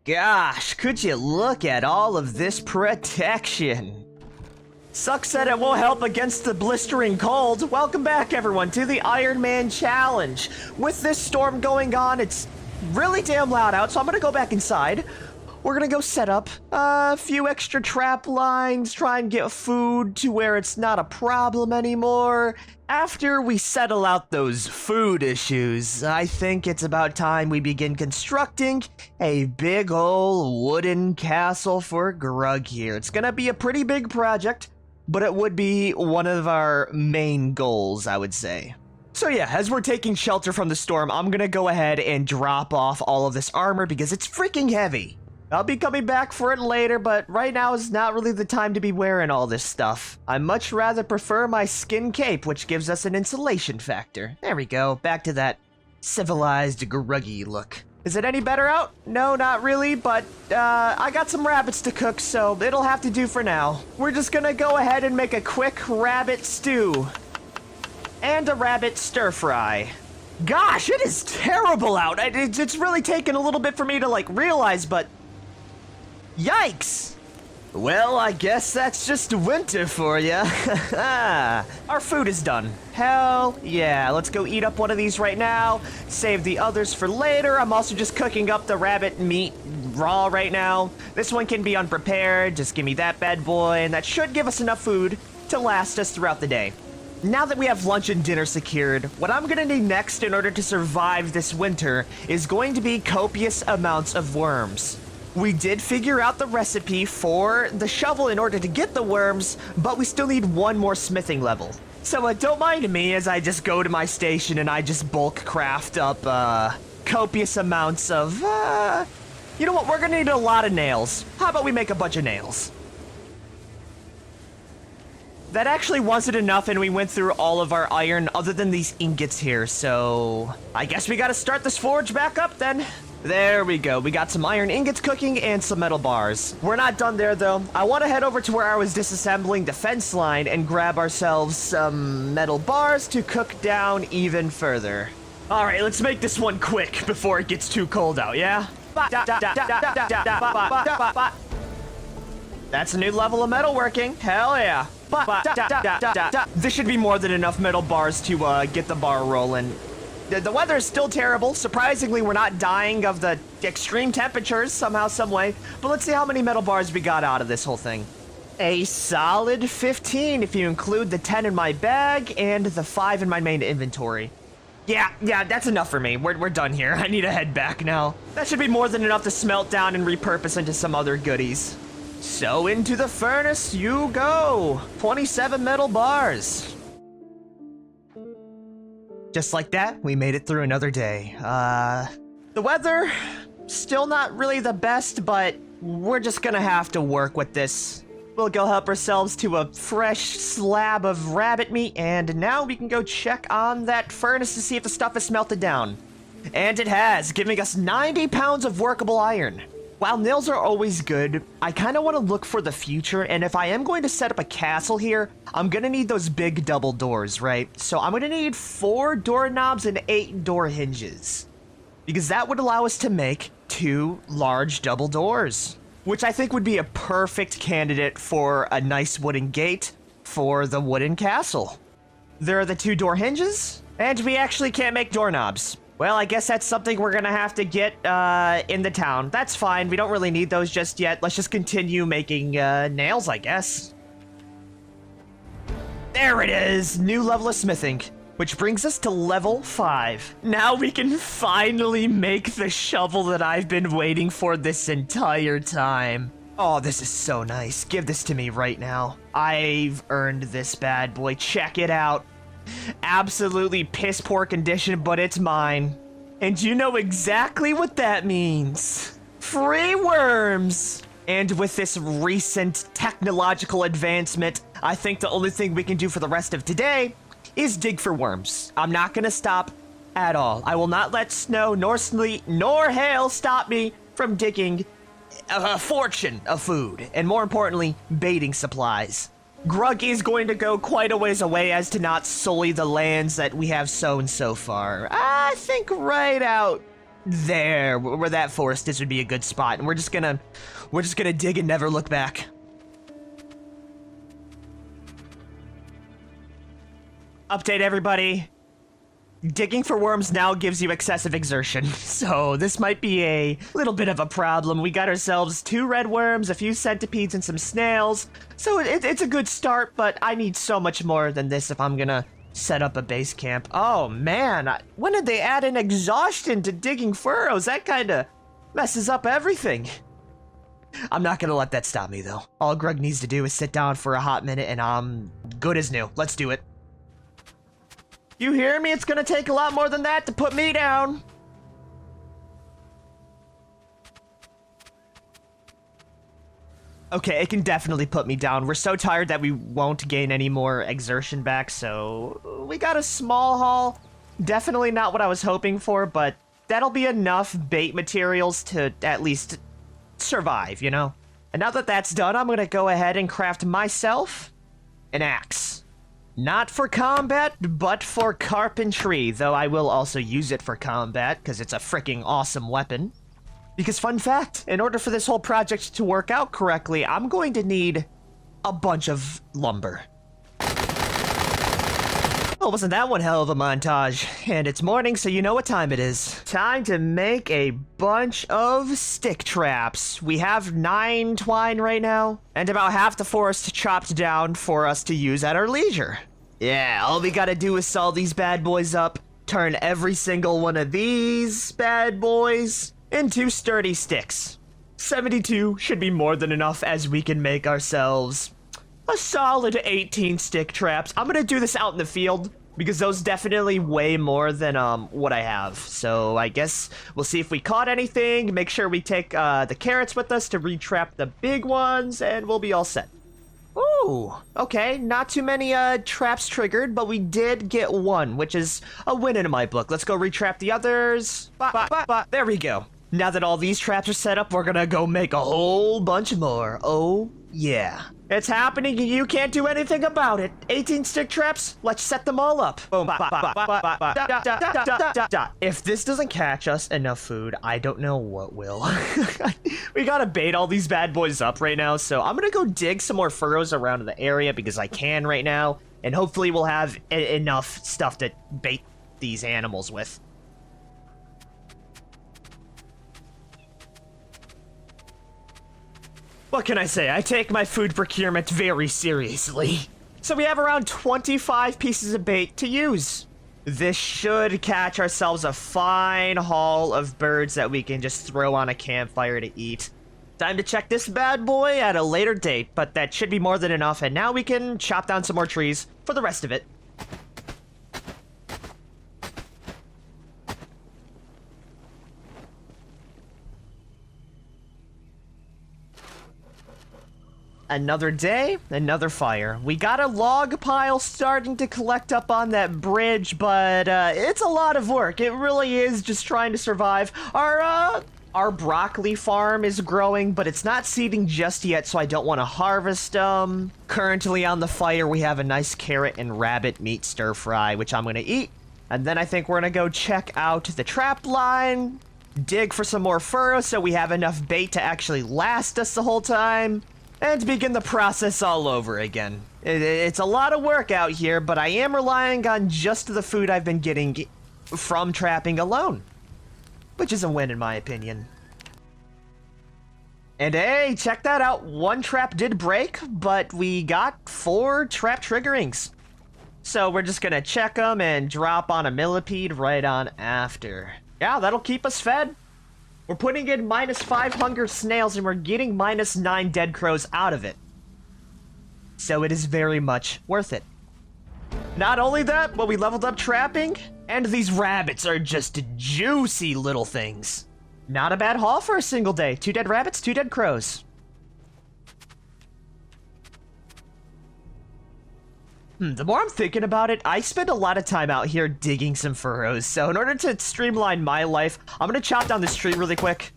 Gosh, could you look at all of this protection? Sucks that it won't help against the blistering cold. Welcome back, everyone, to the Ironman challenge. With this storm going on, it's really damn loud out, so I'm gonna go back inside. We're gonna go set up a few extra trap lines, try and get food to where it's not a problem anymore. After we settle out those food issues, I think it's about time we begin constructing a big ol' wooden castle for Grug here. It's gonna be a pretty big project, but it would be one of our main goals, I would say. So yeah, as we're taking shelter from the storm, I'm gonna go ahead and drop off all of this armor because it's freaking heavy. I'll be coming back for it later, but right now is not really the time to be wearing all this stuff. I much rather prefer my skin cape, which gives us an insulation factor. There we go, back to that civilized, gruggy look. Is it any better out? No, not really, but I got some rabbits to cook, so it'll have to do for now. We're just gonna go ahead and make a quick rabbit stew. And a rabbit stir fry. Gosh, it is terrible out. It's really taken a little bit for me to, like, realize, but yikes! Well, I guess that's just winter for ya. Our food is done. Hell yeah, let's go eat up one of these right now. Save the others for later. I'm also just cooking up the rabbit meat raw right now. This one can be unprepared. Just give me that bad boy, and that should give us enough food to last us throughout the day. Now that we have lunch and dinner secured, what I'm gonna need next in order to survive this winter is going to be copious amounts of worms. We did figure out the recipe for the shovel in order to get the worms, but we still need one more smithing level. So don't mind me as I just go to my station and I just bulk craft up copious amounts of, you know what, we're gonna need a lot of nails. How about we make a bunch of nails? That actually wasn't enough, and we went through all of our iron other than these ingots here, so I guess we gotta start this forge back up then. There we go. We got some iron ingots cooking and some metal bars. We're not done there, though. I want to head over to where I was disassembling the fence line and grab ourselves some metal bars to cook down even further. All right, let's make this one quick before it gets too cold out, yeah? That's a new level of metalworking. Hell yeah. This should be more than enough metal bars to get the bar rolling. The weather is still terrible. Surprisingly, we're not dying of the extreme temperatures somehow, some way. But let's see how many metal bars we got out of this whole thing. A solid 15 if you include the 10 in my bag and the 5 in my main inventory. Yeah, that's enough for me. We're done here. I need to head back now. That should be more than enough to smelt down and repurpose into some other goodies. So into the furnace you go. 27 metal bars. Just like that, we made it through another day. The weather, still not really the best, but we're just gonna have to work with this. We'll go help ourselves to a fresh slab of rabbit meat, and now we can go check on that furnace to see if the stuff is melted down. And it has, giving us 90 pounds of workable iron. While nails are always good, I kind of want to look for the future, and if I am going to set up a castle here, I'm going to need those big double doors, right? So I'm going to need 4 doorknobs and 8 door hinges, because that would allow us to make 2 large double doors, which I think would be a perfect candidate for a nice wooden gate for the wooden castle. There are the 2 door hinges, and we actually can't make doorknobs. Well, I guess that's something we're gonna have to get in the town. That's fine. We don't really need those just yet. Let's just continue making nails, I guess. There it is! New level of smithing, which brings us to level 5. Now we can finally make the shovel that I've been waiting for this entire time. Oh, this is so nice. Give this to me right now. I've earned this bad boy. Check it out. Absolutely piss poor condition, but it's mine. And you know exactly what that means. Free worms! And with this recent technological advancement, I think the only thing we can do for the rest of today is dig for worms. I'm not gonna stop at all. I will not let snow, nor sleet, nor hail stop me from digging a fortune of food. And more importantly, baiting supplies. Grug is going to go quite a ways away as to not sully the lands that we have sown so far. I think right out there, where that forest is, would be a good spot, and we're just gonna dig and never look back. Update, everybody. Digging for worms now gives you excessive exertion, so this might be a little bit of a problem. We got ourselves 2 red worms, a few centipedes, and some snails, so it's a good start, but I need so much more than this if I'm gonna set up a base camp. Oh man, when did they add in exhaustion to digging furrows? That kinda messes up everything. I'm not gonna let that stop me though. All Greg needs to do is sit down for a hot minute and I'm good as new. Let's do it. You hear me? It's gonna take a lot more than that to put me down. Okay, it can definitely put me down. We're so tired that we won't gain any more exertion back, so we got a small haul. Definitely not what I was hoping for, but that'll be enough bait materials to at least survive, you know? And now that that's done, I'm gonna go ahead and craft myself an axe. Not for combat, but for carpentry, though I will also use it for combat, because it's a freaking awesome weapon. Because fun fact, in order for this whole project to work out correctly, I'm going to need a bunch of lumber. Well, wasn't that one hell of a montage? And it's morning, so you know what time it is. Time to make a bunch of stick traps. We have 9 twine right now, and about half the forest chopped down for us to use at our leisure. Yeah, all we gotta do is saw these bad boys up, turn every single one of these bad boys into sturdy sticks. 72 should be more than enough, as we can make ourselves a solid 18 stick traps. I'm gonna do this out in the field because those definitely weigh more than what I have. So I guess we'll see if we caught anything, make sure we take the carrots with us to re-trap the big ones, and we'll be all set. Ooh, okay, not too many traps triggered, but we did get one, which is a win in my book. Let's go re-trap the others. There we go. Now that all these traps are set up, we're gonna go make a whole bunch more. Oh, yeah. It's happening and you can't do anything about it. 18 stick traps, let's set them all up. Boom. If this doesn't catch us enough food, I don't know what will. We gotta bait all these bad boys up right now, so I'm gonna go dig some more furrows around the area because I can right now, and hopefully we'll have enough stuff to bait these animals with. What can I say? I take my food procurement very seriously. So we have around 25 pieces of bait to use. This should catch ourselves a fine haul of birds that we can just throw on a campfire to eat. Time to check this bad boy at a later date, but that should be more than enough, and now we can chop down some more trees for the rest of it. Another day, another fire. We got a log pile starting to collect up on that bridge, but it's a lot of work. It really is just trying to survive. Our broccoli farm is growing, but it's not seeding just yet, so I don't want to harvest them. Currently on the fire, we have a nice carrot and rabbit meat stir fry, which I'm going to eat. And then I think we're going to go check out the trap line, dig for some more furrows so we have enough bait to actually last us the whole time, and begin the process all over again. It's a lot of work out here, but I am relying on just the food I've been getting from trapping alone, which is a win in my opinion. And hey, check that out. One trap did break, but we got 4 trap triggerings. So we're just gonna check them and drop on a millipede right on after. Yeah, that'll keep us fed. We're putting in -5 hunger snails and we're getting -9 dead crows out of it. So it is very much worth it. Not only that, but we leveled up trapping, and these rabbits are just juicy little things. Not a bad haul for a single day. 2 dead rabbits, 2 dead crows. The more I'm thinking about it, I spend a lot of time out here digging some furrows. So in order to streamline my life, I'm gonna chop down this tree really quick.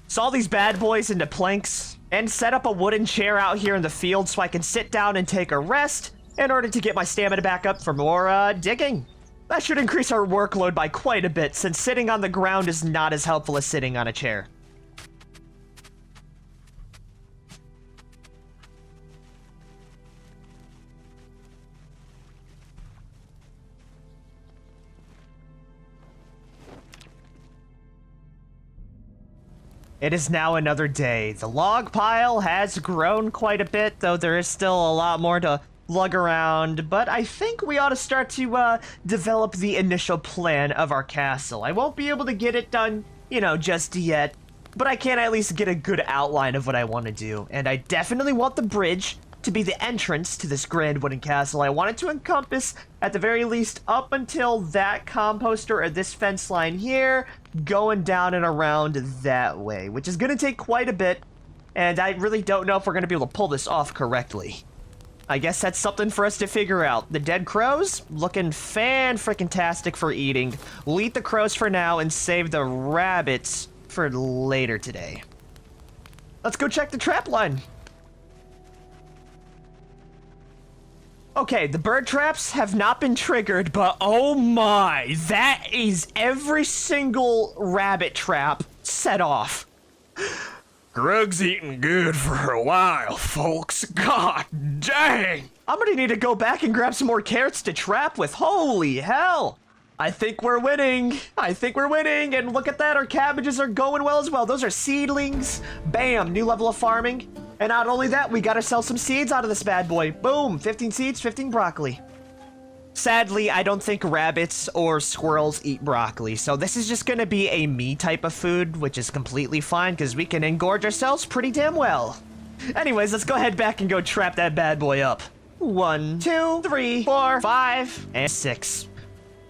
Saw these bad boys into planks, and set up a wooden chair out here in the field so I can sit down and take a rest in order to get my stamina back up for more digging. That should increase our workload by quite a bit, since sitting on the ground is not as helpful as sitting on a chair. It is now another day. The log pile has grown quite a bit, though there is still a lot more to lug around, but I think we ought to start to develop the initial plan of our castle. I won't be able to get it done, you know, just yet, but I can at least get a good outline of what I want to do. And I definitely want the bridge to be the entrance to this grand wooden castle. I want it to encompass, at the very least, up until that composter or this fence line here, going down and around that way, which is going to take quite a bit, and I really don't know if we're going to be able to pull this off correctly. I guess that's something for us to figure out. The dead crows, looking fan-frickin-tastic for eating. We'll eat the crows for now and save the rabbits for later today. Let's go check the trap line. Okay, the bird traps have not been triggered, but oh my, that is every single rabbit trap set off. Greg's eating good for a while, folks. God dang! I'm gonna need to go back and grab some more carrots to trap with. Holy hell! I think we're winning. And look at that, our cabbages are going well as well. Those are seedlings. Bam, new level of farming. And not only that, we gotta sell some seeds out of this bad boy. Boom, 15 seeds, 15 broccoli. Sadly, I don't think rabbits or squirrels eat broccoli, so this is just gonna be a me type of food, which is completely fine, because we can engorge ourselves pretty damn well. Anyways, let's go ahead back and go trap that bad boy up. 1, 2, 3, 4, 5, and 6.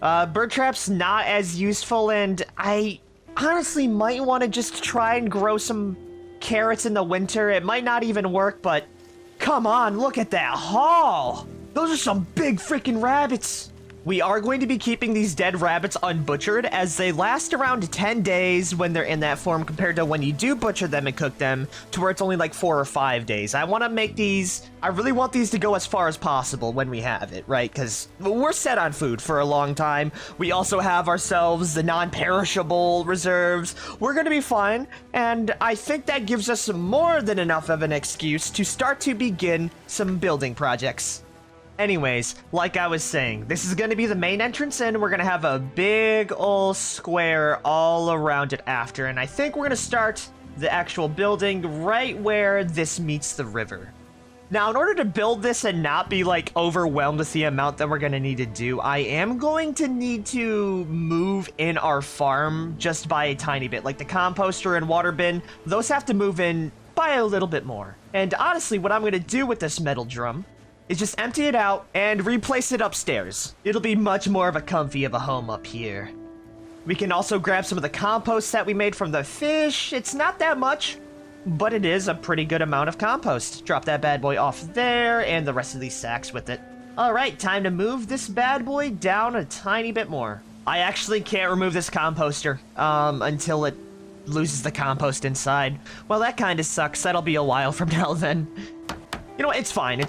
Bird traps not as useful, and I honestly might want to just try and grow some carrots in the winter. It might not even work, but come on, look at that haul! Those are some big freaking rabbits! We are going to be keeping these dead rabbits unbutchered, as they last around 10 days when they're in that form, compared to when you do butcher them and cook them, to where it's only like 4 or 5 days. I want to make these... I really want these to go as far as possible when we have it, right? Because we're set on food for a long time. We also have ourselves the non-perishable reserves. We're going to be fine, and I think that gives us more than enough of an excuse to start to begin some building projects. Anyways, like I was saying, this is going to be the main entrance, and we're going to have a big old square all around it after, and I think we're going to start the actual building right where this meets the river. Now, in order to build this and not be, like, overwhelmed with the amount that we're going to need to do, I am going to need to move in our farm just by a tiny bit. Like, the composter and water bin, those have to move in by a little bit more. And honestly, what I'm going to do with this metal drum is just empty it out and replace it upstairs. It'll be much more of a comfy of a home up here. We can also grab some of the compost that we made from the fish. It's not that much, but it is a pretty good amount of compost. Drop that bad boy off there and the rest of these sacks with it. All right, time to move this bad boy down a tiny bit more. I actually can't remove this composter until it loses the compost inside. Well, that kind of sucks. That'll be a while from now then. You know what? It's fine.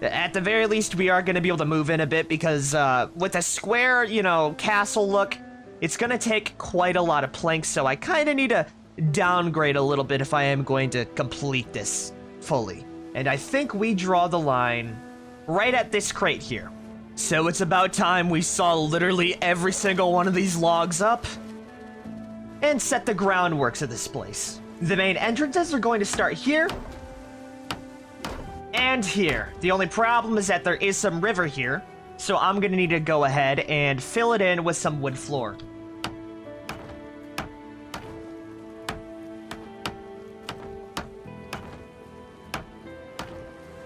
At the very least, we are going to be able to move in a bit because with a square, you know, castle look, it's going to take quite a lot of planks, so I kind of need to downgrade a little bit if I am going to complete this fully. And I think we draw the line right at this crate here. So it's about time we saw literally every single one of these logs up and set the groundworks of this place. The main entrances are going to start here and here. The only problem is that there is some river here, so I'm gonna need to go ahead and fill it in with some wood floor.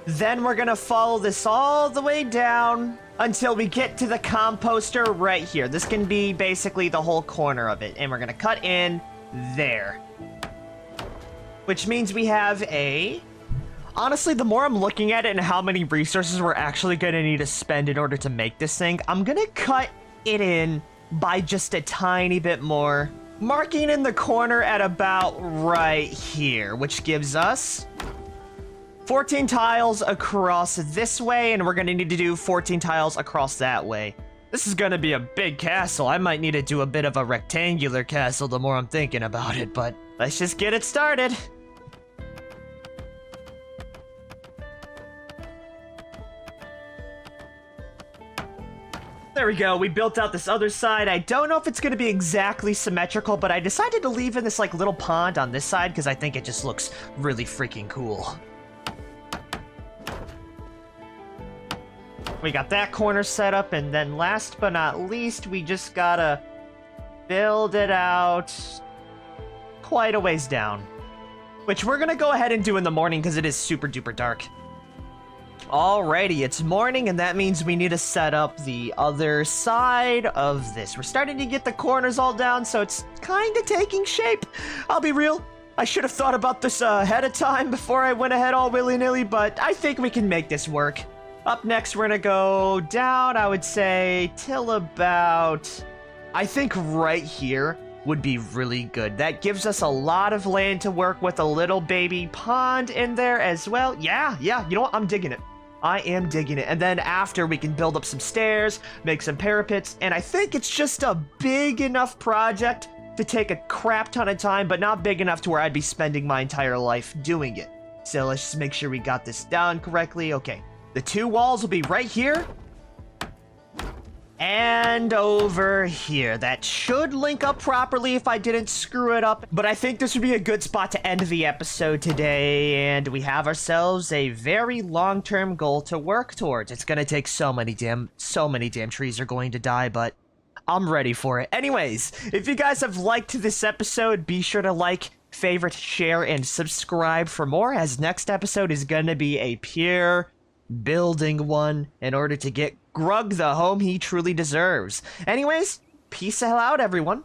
Then we're gonna follow this all the way down until we get to the composter right here. This can be basically the whole corner of it, and we're gonna cut in there. Which means we have a... Honestly, the more I'm looking at it and how many resources we're actually going to need to spend in order to make this thing, I'm going to cut it in by just a tiny bit more, marking in the corner at about right here, which gives us 14 tiles across this way, and we're going to need to do 14 tiles across that way. This is gonna be a big castle. I might need to do a bit of a rectangular castle the more I'm thinking about it, but let's just get it started. There we go, we built out this other side. I don't know if it's gonna be exactly symmetrical, but I decided to leave in this like little pond on this side because I think it just looks really freaking cool. We got that corner set up, and then last but not least, we just gotta build it out quite a ways down. Which we're gonna go ahead and do in the morning because it is super duper dark. Alrighty, it's morning, and that means we need to set up the other side of this. We're starting to get the corners all down, so it's kind of taking shape. I'll be real, I should have thought about this ahead of time before I went ahead all willy-nilly, but I think we can make this work. Up next, we're gonna go down, I would say, till about, I think right here would be really good. That gives us a lot of land to work with, a little baby pond in there as well. Yeah, you know what? I'm digging it. I am digging it. And then after, we can build up some stairs, make some parapets, and I think it's just a big enough project to take a crap ton of time, but not big enough to where I'd be spending my entire life doing it. So let's just make sure we got this down correctly. Okay, the two walls will be right here and over here. That should link up properly if I didn't screw it up. But I think this would be a good spot to end the episode today. And we have ourselves a very long-term goal to work towards. It's gonna take so many damn trees are going to die, but I'm ready for it. Anyways, if you guys have liked this episode, be sure to like, favorite, share, and subscribe for more, as next episode is gonna be a pure building one in order to get Grug the home he truly deserves. Anyways, peace out, everyone.